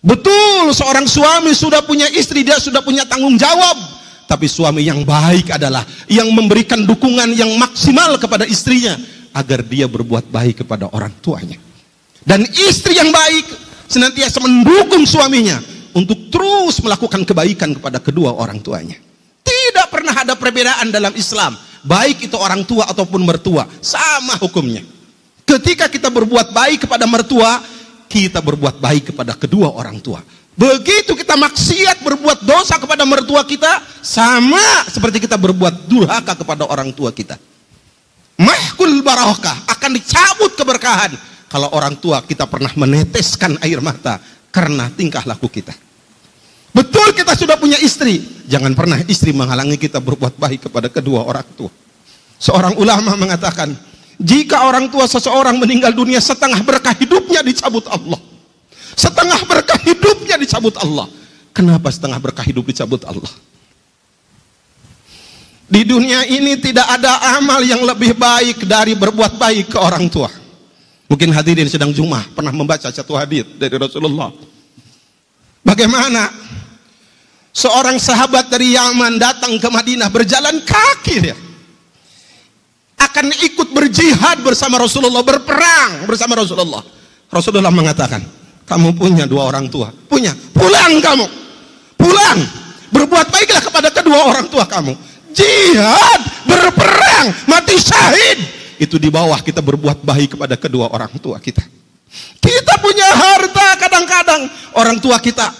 Betul, seorang suami sudah punya istri, dia sudah punya tanggung jawab. Tapi suami yang baik adalah yang memberikan dukungan yang maksimal kepada istrinya agar dia berbuat baik kepada orang tuanya. Dan istri yang baik senantiasa mendukung suaminya untuk terus melakukan kebaikan kepada kedua orang tuanya. Tidak pernah ada perbedaan dalam Islam, baik itu orang tua ataupun mertua, sama hukumnya. Ketika kita berbuat baik kepada mertua, kita berbuat baik kepada kedua orang tua. Begitu kita maksiat berbuat dosa kepada mertua kita, sama seperti kita berbuat durhaka kepada orang tua kita. Mahkul barakah, akan dicabut keberkahan kalau orang tua kita pernah meneteskan air mata karena tingkah laku kita. Betul, kita sudah punya istri, jangan pernah istri menghalangi kita berbuat baik kepada kedua orang tua. Seorang ulama mengatakan, jika orang tua seseorang meninggal dunia, setengah berkah hidupnya dicabut Allah. Setengah berkah hidupnya dicabut Allah. Kenapa setengah berkah hidup dicabut Allah? Di dunia ini tidak ada amal yang lebih baik dari berbuat baik ke orang tua. Mungkin hadirin sedang Jumat pernah membaca satu hadis dari Rasulullah. Bagaimana seorang sahabat dari Yaman datang ke Madinah berjalan kaki dia. Akan ikut berjihad bersama Rasulullah, berperang bersama Rasulullah. Rasulullah mengatakan, kamu punya dua orang tua, punya, pulang kamu, pulang, berbuat baiklah kepada kedua orang tua kamu. Jihad, berperang, mati syahid, itu di bawah kita berbuat baik kepada kedua orang tua kita. Kita punya harta, kadang-kadang orang tua kita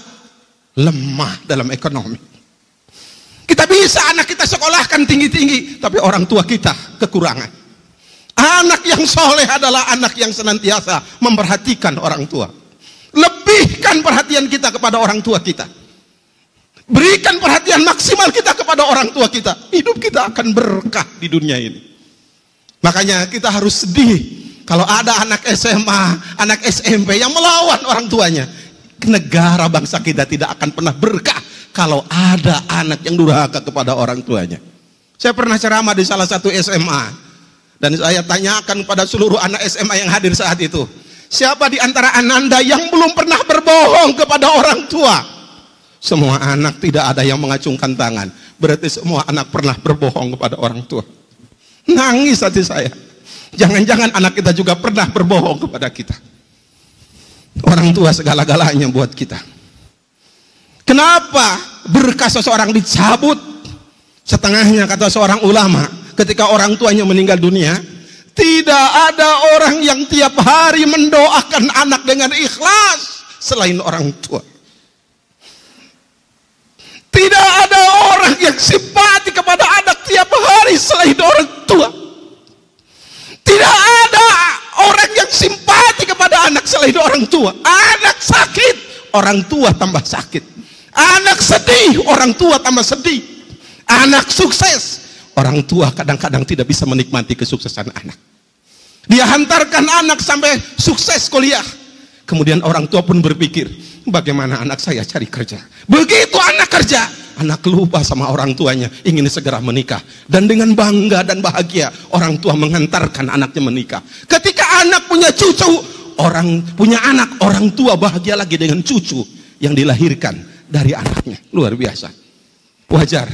lemah dalam ekonomi. Kita bisa anak kita sekolahkan tinggi-tinggi, tapi orang tua kita kekurangan. Anak yang soleh adalah anak yang senantiasa memperhatikan orang tua. Lebihkan perhatian kita kepada orang tua kita. Berikan perhatian maksimal kita kepada orang tua kita. Hidup kita akan berkah di dunia ini. Makanya kita harus sedih kalau ada anak SMA, anak SMP yang melawan orang tuanya. Negara bangsa kita tidak akan pernah berkah kalau ada anak yang durhaka kepada orang tuanya. Saya pernah ceramah di salah satu SMA dan saya tanyakan pada seluruh anak SMA yang hadir saat itu, siapa di antara Anda yang belum pernah berbohong kepada orang tua? Semua anak, tidak ada yang mengacungkan tangan. Berarti semua anak pernah berbohong kepada orang tua. Nangis hati saya. Jangan-jangan anak kita juga pernah berbohong kepada kita. Orang tua segala-galanya buat kita. Kenapa berkah seseorang dicabut? Setengahnya kata seorang ulama, ketika orang tuanya meninggal dunia, tidak ada orang yang tiap hari mendoakan anak dengan ikhlas selain orang tua. Tidak ada orang yang simpati kepada anak tiap hari selain orang tua. Tidak ada orang yang simpati kepada anak selain orang tua. Anak sakit, orang tua tambah sakit. Anak sedih, orang tua tambah sedih. Anak sukses, orang tua kadang-kadang tidak bisa menikmati kesuksesan anak. Dia hantarkan anak sampai sukses kuliah. Kemudian orang tua pun berpikir, bagaimana anak saya cari kerja? Begitu anak kerja, anak lupa sama orang tuanya, ingin segera menikah. Dan dengan bangga dan bahagia, orang tua menghantarkan anaknya menikah. Ketika anak punya cucu, orang tua bahagia lagi dengan cucu yang dilahirkan dari anaknya. Luar biasa. Wajar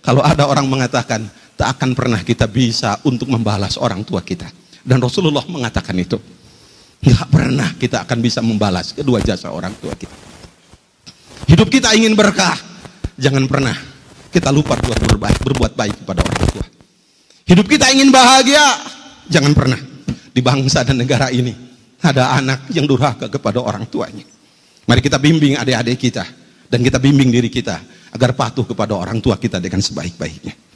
kalau ada orang mengatakan, tak akan pernah kita bisa untuk membalas orang tua kita. Dan Rasulullah mengatakan itu. Nggak pernah kita akan bisa membalas kedua jasa orang tua kita. Hidup kita ingin berkah, jangan pernah kita lupa berbuat baik kepada orang tua. Hidup kita ingin bahagia, jangan pernah di bangsa dan negara ini ada anak yang durhaka kepada orang tuanya. Mari kita bimbing adik-adik kita dan kita bimbing diri kita agar patuh kepada orang tua kita dengan sebaik-baiknya.